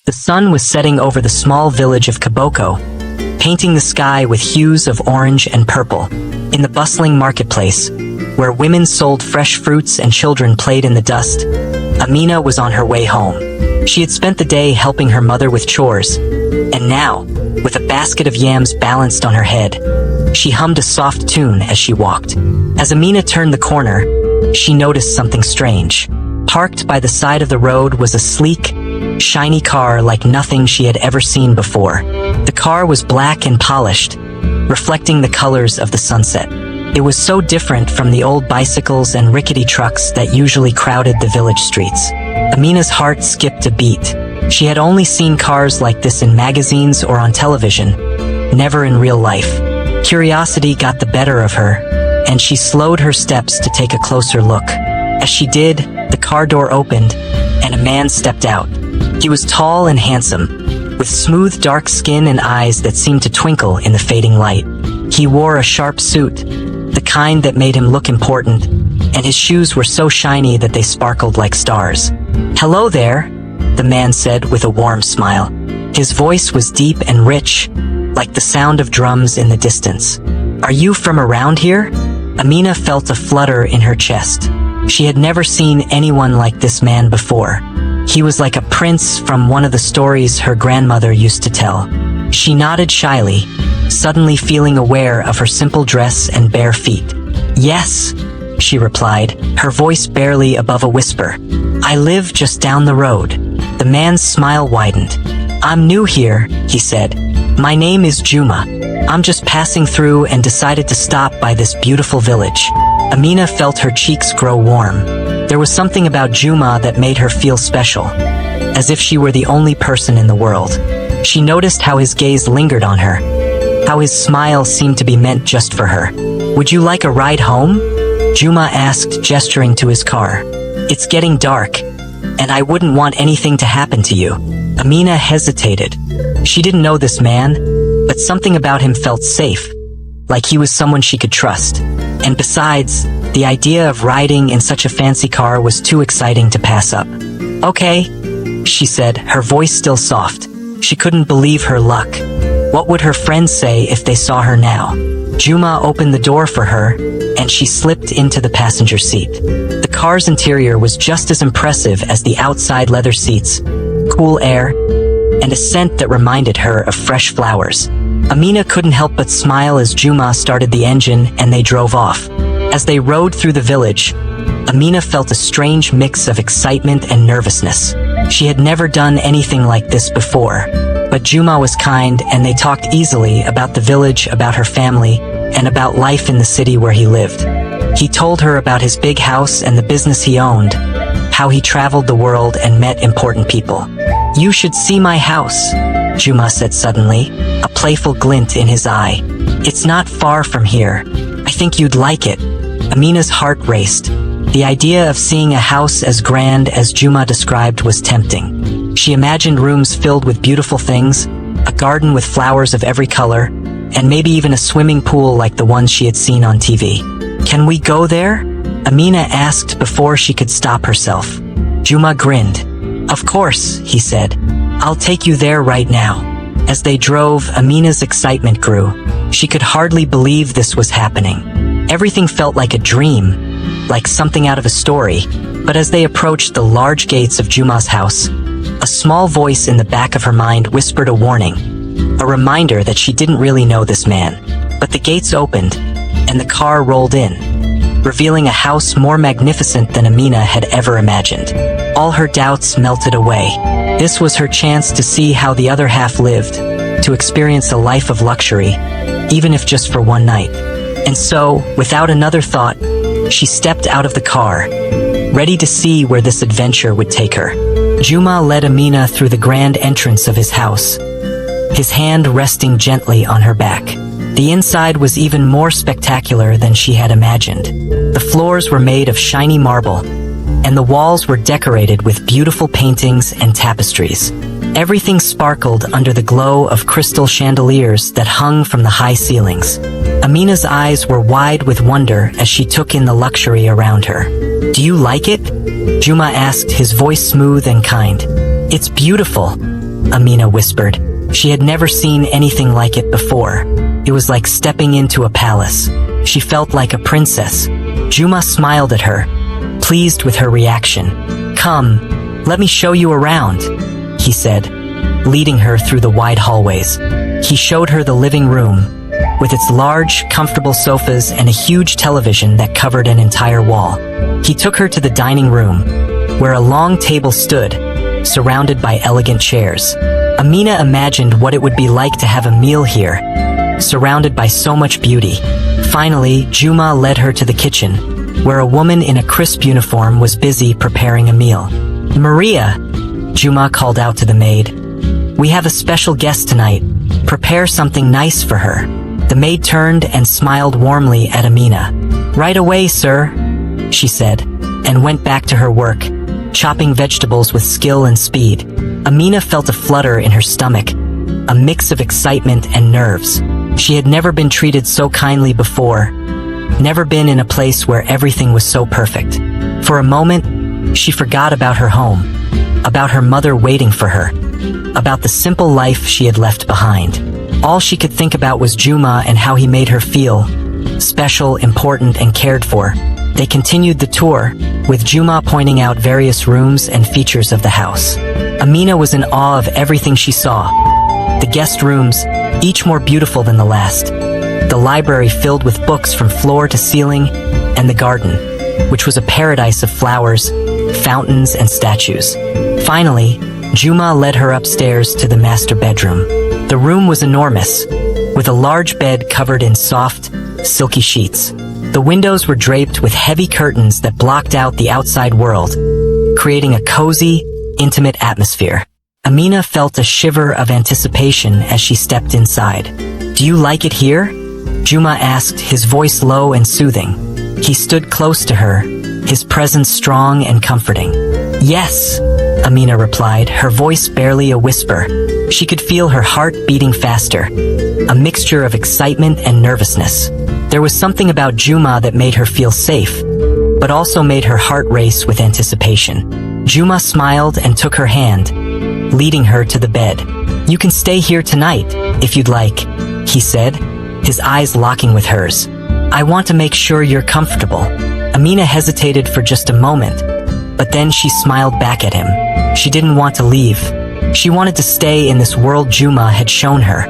The sun was setting over the small village of Kiboko, painting the sky with hues of orange and purple. In the bustling marketplace, where women sold fresh fruits and children played in the dust, Amina was on her way home. She had spent the day helping her mother with chores, and now, with a basket of yams balanced on her head, she hummed a soft tune as she walked. As Amina turned the corner, she noticed something strange. Parked by the side of the road was a sleek, shiny car like nothing she had ever seen before. The car was black and polished, reflecting the colors of the sunset. It was so different from the old bicycles and rickety trucks that usually crowded the village streets. Amina's heart skipped a beat. She had only seen cars like this in magazines or on television, never in real life. Curiosity got the better of her, and she slowed her steps to take a closer look. As she did, the car door opened, and a man stepped out. He was tall and handsome, with smooth dark skin and eyes that seemed to twinkle in the fading light. He wore a sharp suit, the kind that made him look important, and his shoes were so shiny that they sparkled like stars. "Hello there," the man said with a warm smile. His voice was deep and rich, like the sound of drums in the distance. "Are you from around here?" Amina felt a flutter in her chest. She had never seen anyone like this man before. He was like a prince from one of the stories her grandmother used to tell. She nodded shyly, suddenly feeling aware of her simple dress and bare feet. "Yes," she replied, her voice barely above a whisper. "I live just down the road." The man's smile widened. "I'm new here," he said. "My name is Juma. I'm just passing through and decided to stop by this beautiful village." Amina felt her cheeks grow warm. There was something about Juma that made her feel special, as if she were the only person in the world. She noticed how his gaze lingered on her, how his smile seemed to be meant just for her. "Would you like a ride home?" Juma asked, gesturing to his car. "It's getting dark, and I wouldn't want anything to happen to you." Amina hesitated. She didn't know this man, but something about him felt safe, like he was someone she could trust. And besides, the idea of riding in such a fancy car was too exciting to pass up. "Okay," she said, her voice still soft. She couldn't believe her luck. What would her friends say if they saw her now? Juma opened the door for her, and she slipped into the passenger seat. The car's interior was just as impressive as the outside leather seats, cool air, and a scent that reminded her of fresh flowers. Amina couldn't help but smile as Juma started the engine and they drove off. As they rode through the village, Amina felt a strange mix of excitement and nervousness. She had never done anything like this before, but Juma was kind and they talked easily about the village, about her family, and about life in the city where he lived. He told her about his big house and the business he owned, how he traveled the world and met important people. "You should see my house," Juma said suddenly, a playful glint in his eye. "It's not far from here. I think you'd like it." Amina's heart raced. The idea of seeing a house as grand as Juma described was tempting. She imagined rooms filled with beautiful things, a garden with flowers of every color, and maybe even a swimming pool like the ones she had seen on TV. "Can we go there?" Amina asked before she could stop herself. Juma grinned. "Of course," he said. "I'll take you there right now." As they drove, Amina's excitement grew. She could hardly believe this was happening. Everything felt like a dream, like something out of a story. But as they approached the large gates of Juma's house, a small voice in the back of her mind whispered a warning, a reminder that she didn't really know this man. But the gates opened, and the car rolled in, revealing a house more magnificent than Amina had ever imagined. All her doubts melted away. This was her chance to see how the other half lived, to experience a life of luxury, even if just for one night. And so, without another thought, she stepped out of the car, ready to see where this adventure would take her. Juma led Amina through the grand entrance of his house, his hand resting gently on her back. The inside was even more spectacular than she had imagined. The floors were made of shiny marble, and the walls were decorated with beautiful paintings and tapestries. Everything sparkled under the glow of crystal chandeliers that hung from the high ceilings. Amina's eyes were wide with wonder as she took in the luxury around her. "Do you like it?" Juma asked, his voice smooth and kind. "It's beautiful," Amina whispered. She had never seen anything like it before. It was like stepping into a palace. She felt like a princess. Juma smiled at her, pleased with her reaction. "Come, let me show you around," he said, leading her through the wide hallways. He showed her the living room, with its large, comfortable sofas and a huge television that covered an entire wall. He took her to the dining room, where a long table stood, surrounded by elegant chairs. Amina imagined what it would be like to have a meal here, surrounded by so much beauty. Finally, Juma led her to the kitchen, where a woman in a crisp uniform was busy preparing a meal. "Maria," Juma called out to the maid, "we have a special guest tonight. Prepare something nice for her." The maid turned and smiled warmly at Amina. "Right away, sir," she said, and went back to her work, chopping vegetables with skill and speed. Amina felt a flutter in her stomach, a mix of excitement and nerves. She had never been treated so kindly before, never been in a place where everything was so perfect. For a moment, she forgot about her home, about her mother waiting for her, about the simple life she had left behind. All she could think about was Juma and how he made her feel special, important, and cared for. They continued the tour, with Juma pointing out various rooms and features of the house. Amina was in awe of everything she saw. The guest rooms, each more beautiful than the last. The library filled with books from floor to ceiling, and the garden, which was a paradise of flowers, fountains, and statues. Finally, Juma led her upstairs to the master bedroom. The room was enormous, with a large bed covered in soft, silky sheets. The windows were draped with heavy curtains that blocked out the outside world, creating a cozy, intimate atmosphere. Amina felt a shiver of anticipation as she stepped inside. "Do you like it here?" Juma asked, his voice low and soothing. He stood close to her, his presence strong and comforting. "Yes," Amina replied, her voice barely a whisper. She could feel her heart beating faster, a mixture of excitement and nervousness. There was something about Juma that made her feel safe, but also made her heart race with anticipation. Juma smiled and took her hand, leading her to the bed. "You can stay here tonight, if you'd like," he said, his eyes locking with hers. "I want to make sure you're comfortable." Amina hesitated for just a moment, but then she smiled back at him. She didn't want to leave. She wanted to stay in this world Juma had shown her,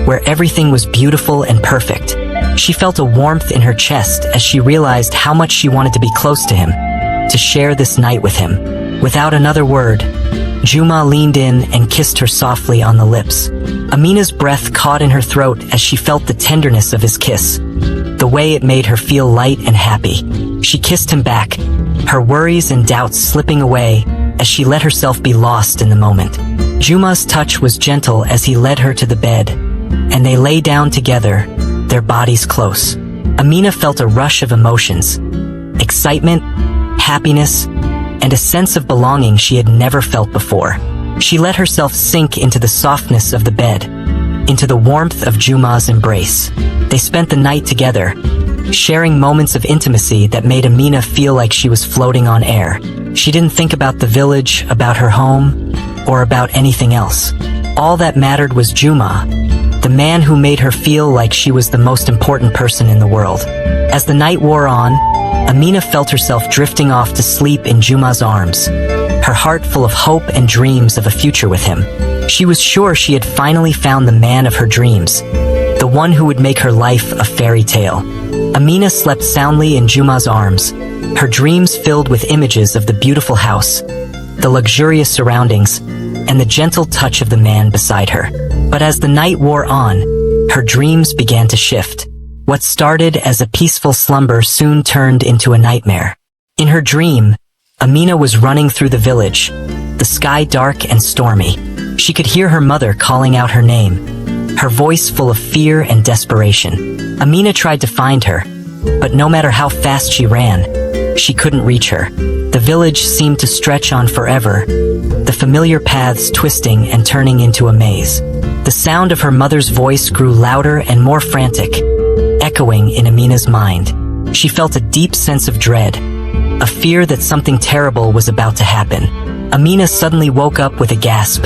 where everything was beautiful and perfect. She felt a warmth in her chest as she realized how much she wanted to be close to him, to share this night with him. Without another word, Juma leaned in and kissed her softly on the lips. Amina's breath caught in her throat as she felt the tenderness of his kiss, the way it made her feel light and happy. She kissed him back, her worries and doubts slipping away as she let herself be lost in the moment. Juma's touch was gentle as he led her to the bed, and they lay down together, their bodies close. Amina felt a rush of emotions, excitement, happiness, and a sense of belonging she had never felt before. She let herself sink into the softness of the bed, into the warmth of Juma's embrace. They spent the night together, sharing moments of intimacy that made Amina feel like she was floating on air. She didn't think about the village, about her home, or about anything else. All that mattered was Juma, the man who made her feel like she was the most important person in the world. As the night wore on, Amina felt herself drifting off to sleep in Juma's arms, her heart full of hope and dreams of a future with him. She was sure she had finally found the man of her dreams, the one who would make her life a fairy tale. Amina slept soundly in Juma's arms, her dreams filled with images of the beautiful house, the luxurious surroundings, and the gentle touch of the man beside her. But as the night wore on, her dreams began to shift. What started as a peaceful slumber soon turned into a nightmare. In her dream, Amina was running through the village, the sky dark and stormy. She could hear her mother calling out her name, her voice full of fear and desperation. Amina tried to find her, but no matter how fast she ran, she couldn't reach her. The village seemed to stretch on forever, the familiar paths twisting and turning into a maze. The sound of her mother's voice grew louder and more frantic, echoing in Amina's mind. She felt a deep sense of dread, a fear that something terrible was about to happen. Amina suddenly woke up with a gasp,